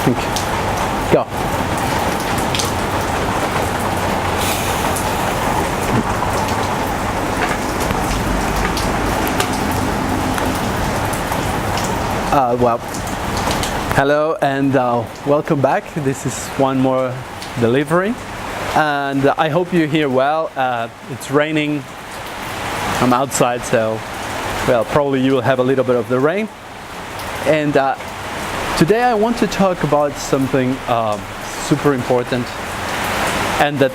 Thank you. Go. Well, hello and welcome back. This is one more delivery, and I hope you hear well. It's raining. I'm outside, so well, probably you will have a little bit of the rain. And today I want to talk about something super important, and that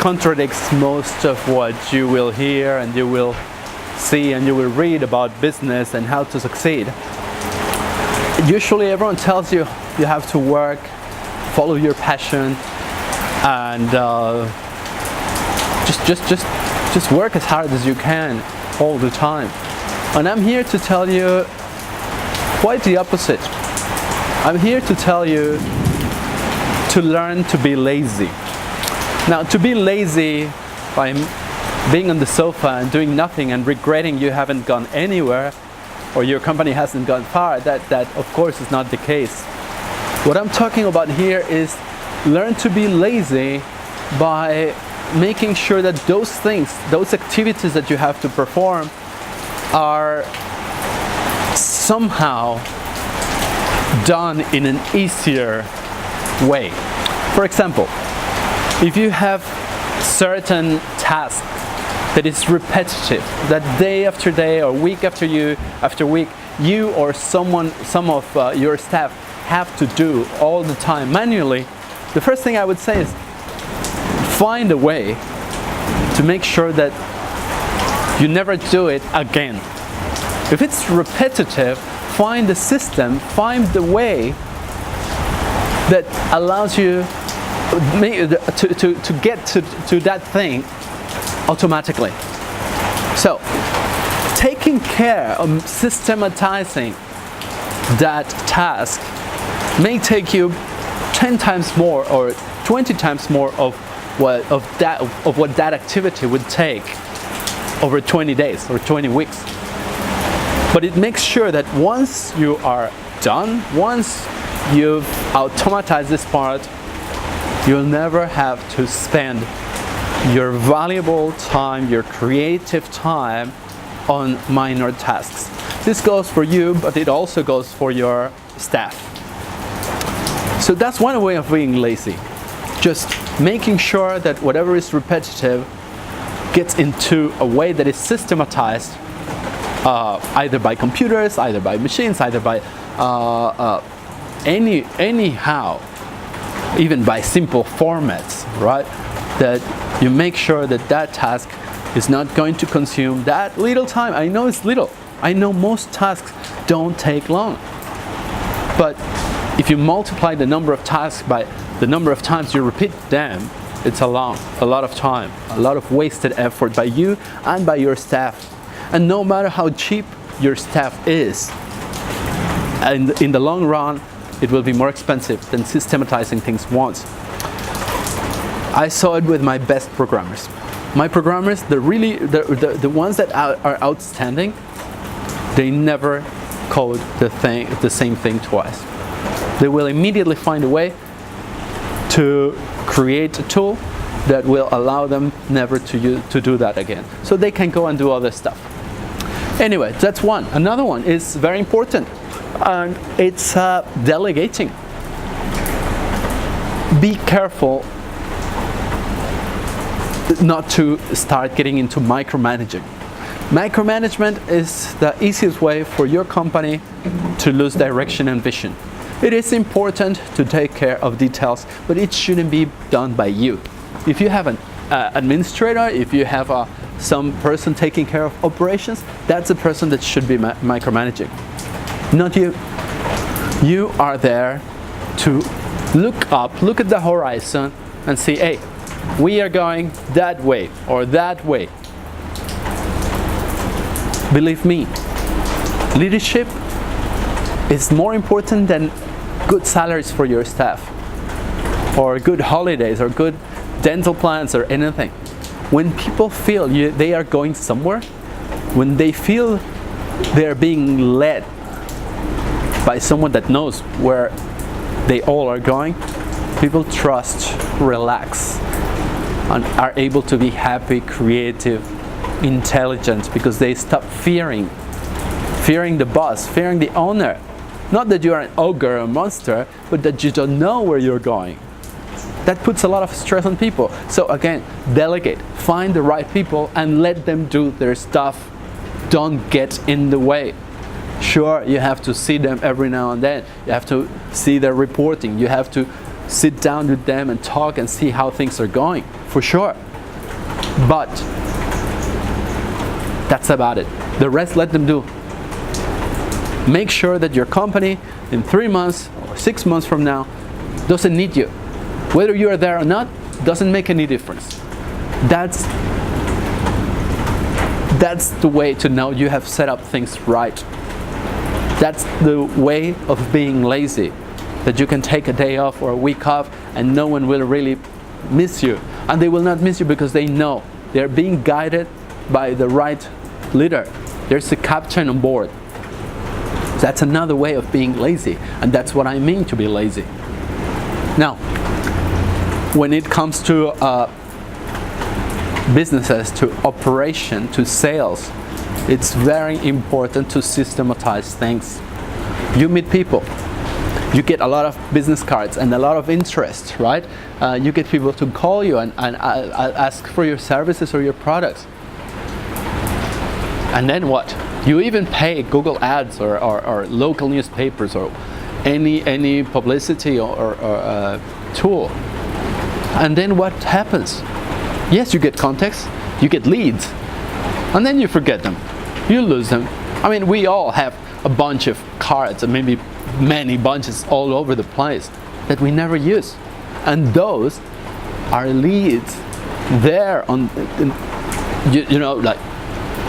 contradicts most of what you will hear and you will see and you will read about business and how to succeed. Usually everyone tells you you have to work, follow your passion, and just work as hard as you can all the time. And I'm here to tell you quite the opposite. I'm here to tell you to learn to be lazy. Now, to be lazy by being on the sofa and doing nothing and regretting you haven't gone anywhere, or your company hasn't gone far, that of course is not the case. What I'm talking about here is learn to be lazy by making sure that those things, those activities that you have to perform are somehow done in an easier way. For example, if you have certain tasks that is repetitive, that day after day or week after week, you or some of your staff have to do all the time manually, the first thing I would say is find a way to make sure that you never do it again. If it's repetitive, find a system, find the way that allows you to get to that thing automatically. So, taking care of systematizing that task may take you 10 times more or 20 times more of what that activity would take over 20 days or 20 weeks. But it makes sure that once you are done, once you've automatized this part, you'll never have to spend your valuable time, your creative time on minor tasks. This goes for you, but it also goes for your staff. So that's one way of being lazy. Just making sure that whatever is repetitive gets into a way that is systematized, either by computers, either by machines, either by anyhow, even by simple formats, right? That you make sure that that task is not going to consume that little time. I know it's little. I know most tasks don't take long. But if you multiply the number of tasks by the number of times you repeat them, it's a lot of time, a lot of wasted effort by you and by your staff. And no matter how cheap your staff is, and in the long run, it will be more expensive than systematizing things once. I saw it with my best programmers. My programmers, the ones that are outstanding, they never code the same thing twice. They will immediately find a way to create a tool that will allow them never to do that again. So they can go and do other stuff. Anyway, that's one. Another one is very important, and it's delegating. Be careful not to start getting into micromanaging. Micromanagement is the easiest way for your company to lose direction and vision. It is important to take care of details, but it shouldn't be done by you. If you have an administrator, if you have some person taking care of operations, that's the person that should be micromanaging, not you. You are there to look up, look at the horizon and see, hey, we are going that way or that way. Believe me, leadership is more important than good salaries for your staff, or good holidays, or good dental plans, or anything. When people feel they are going somewhere, when they feel they're being led by someone that knows where they all are going, people trust, relax, and are able to be happy, creative, intelligent, because they stop fearing the boss, fearing the owner. Not that you are an ogre or a monster, but that you don't know where you're going. That puts a lot of stress on people. So again, delegate, find the right people and let them do their stuff. Don't get in the way. Sure, you have to see them every now and then. You have to see their reporting. You have to sit down with them and talk and see how things are going, for sure. But that's about it. The rest, let them do. Make sure that your company in 3 months or 6 months from now doesn't need you. Whether you are there or not doesn't make any difference. That's the way to know you have set up things right. That's the way of being lazy. That you can take a day off or a week off and no one will really miss you. And they will not miss you because they know they're being guided by the right leader. There's a captain on board. That's another way of being lazy. And that's what I mean to be lazy. Now, when it comes to businesses, to operation, to sales, it's very important to systematize things. You meet people, you get a lot of business cards and a lot of interest, right? You get people to call you and ask for your services or your products. And then what? You even pay Google Ads or local newspapers or any publicity or tool. And then what happens? Yes, you get contacts, you get leads, and then you forget them. You lose them. I mean, we all have a bunch of cards, and maybe many bunches all over the place that we never use. And those are leads there on, you know, like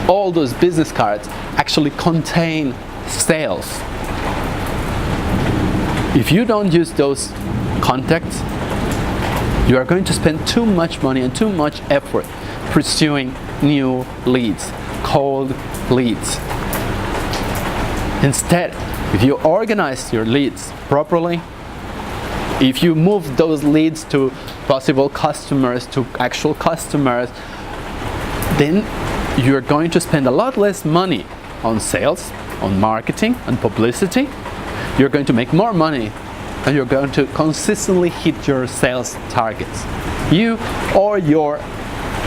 all those business cards actually contain sales. If you don't use those contacts, you are going to spend too much money and too much effort pursuing new leads, cold leads. Instead, if you organize your leads properly, if you move those leads to possible customers, to actual customers, then you're going to spend a lot less money on sales, on marketing, and publicity. You're going to make more money and you're going to consistently hit your sales targets. You or your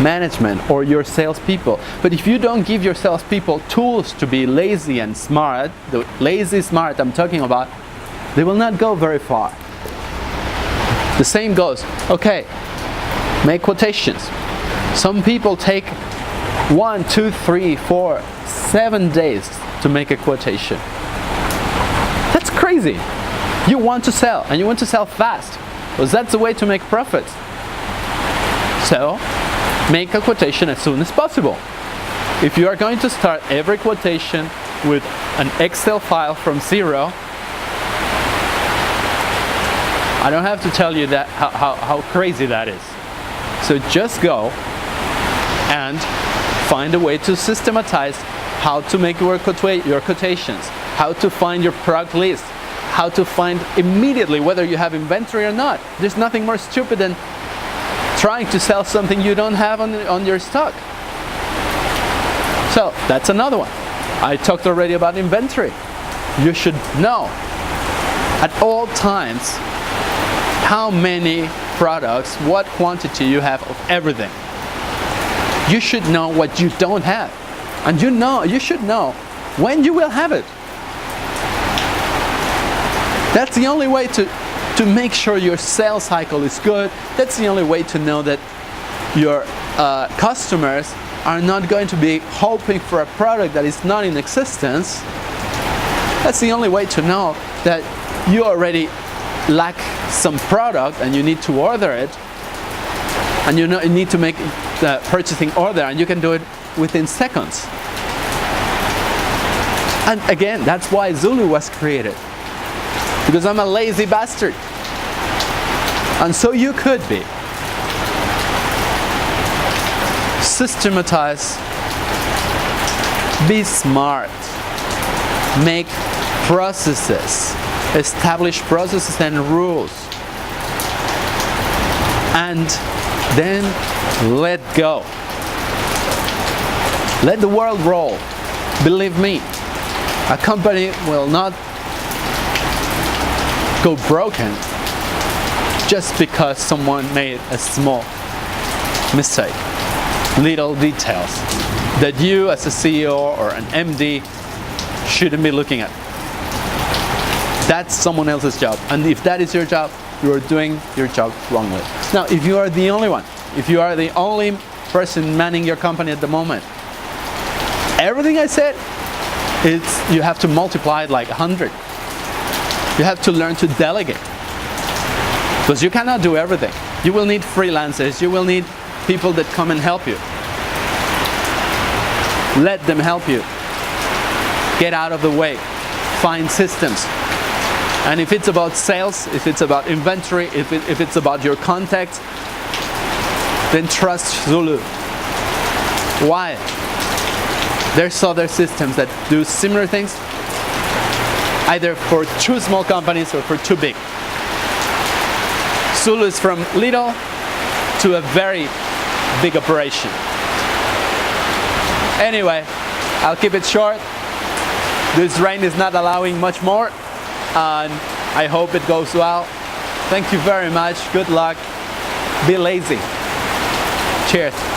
management or your salespeople. But if you don't give your salespeople tools to be lazy and smart, the lazy smart I'm talking about, they will not go very far. The same goes, okay, make quotations. Some people take 1, 2, 3, 4, 7 days to make a quotation. That's crazy. You want to sell, and you want to sell fast, because that's the way to make profits. So, make a quotation as soon as possible. If you are going to start every quotation with an Excel file from zero, I don't have to tell you that how crazy that is. So just go and find a way to systematize how to make your quotations, how to find your product list, how to find immediately whether you have inventory or not. There's nothing more stupid than trying to sell something you don't have on your stock. So that's another one. I talked already about inventory. You should know at all times how many products, what quantity you have of everything. You should know what you don't have. And you should know when you will have it. That's the only way to make sure your sales cycle is good. That's the only way to know that your customers are not going to be hoping for a product that is not in existence. That's the only way to know that you already lack some product and you need to order it, and you need to make the purchasing order, and you can do it within seconds. And again, that's why Zulu was created, because I'm a lazy bastard, and so you could be. Systematize, be smart, make processes, establish processes and rules, and then let go. Let the world roll. Believe me, a company will not go broken just because someone made a small mistake. Little details that you as a CEO or an MD shouldn't be looking at. That's someone else's job. And if that is your job, you are doing your job wrongly. Now, if you are the only one, if you are the only person manning your company at the moment, everything I said, you have to multiply it like 100. You have to learn to delegate. Because you cannot do everything. You will need freelancers, you will need people that come and help you. Let them help you. Get out of the way. Find systems. And if it's about sales, if it's about inventory, if it's about your contacts, then trust Zulu. Why? There's other systems that do similar things, either for too small companies or for too big. Zulu is from little to a very big operation. Anyway, I'll keep it short. This rain is not allowing much more, and I hope it goes well. Thank you very much. Good luck. Be lazy. Cheers.